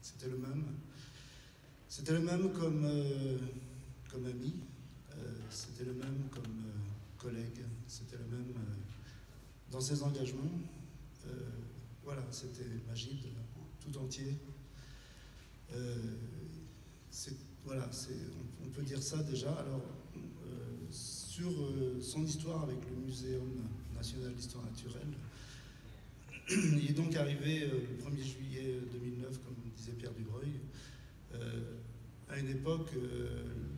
C'était le même. C'était le même comme ami, c'était le même comme collègue, c'était le même dans ses engagements. Voilà, c'était Magid tout entier. Voilà, on peut dire ça déjà. Alors, sur son histoire avec le Muséum national d'histoire naturelle, il est donc arrivé le 1er juillet 2009, comme disait Pierre Dubreuil, à une époque,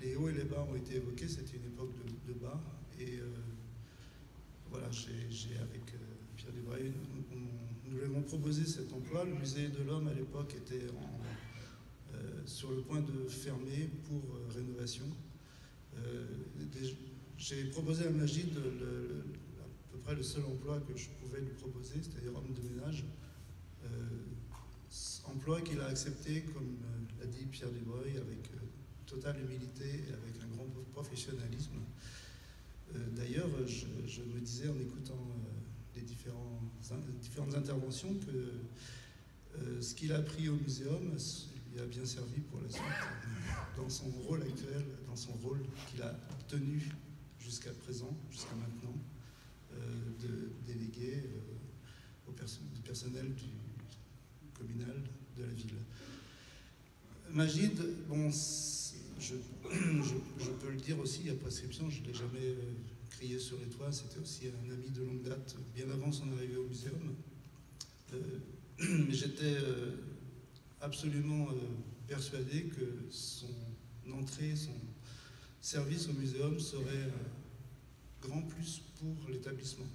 les hauts et les bas ont été évoqués, c'était une époque de bas, et voilà, avec Pierre Dubreuil, nous lui avons proposé cet emploi. Le musée de l'Homme à l'époque était sur le point de fermer pour rénovation. J'ai proposé à Magid à peu près le seul emploi que je pouvais lui proposer, c'est-à-dire homme de ménage. Emploi qu'il a accepté, comme l'a dit Pierre Dubreuil, avec totale humilité et avec un grand professionnalisme. D'ailleurs, je me disais en écoutant les différentes interventions que ce qu'il a appris au muséum lui a bien servi pour la suite dans son rôle actuel, dans son rôle qu'il a tenu jusqu'à présent, jusqu'à maintenant, de délégué du personnel du communal de la ville. Magid, bon, je peux le dire aussi, à prescription, je ne l'ai jamais crié sur les toits, c'était aussi un ami de longue date, bien avant son arrivée au muséum. Mais j'étais absolument persuadé que son entrée, son service au muséum serait un grand plus pour l'établissement.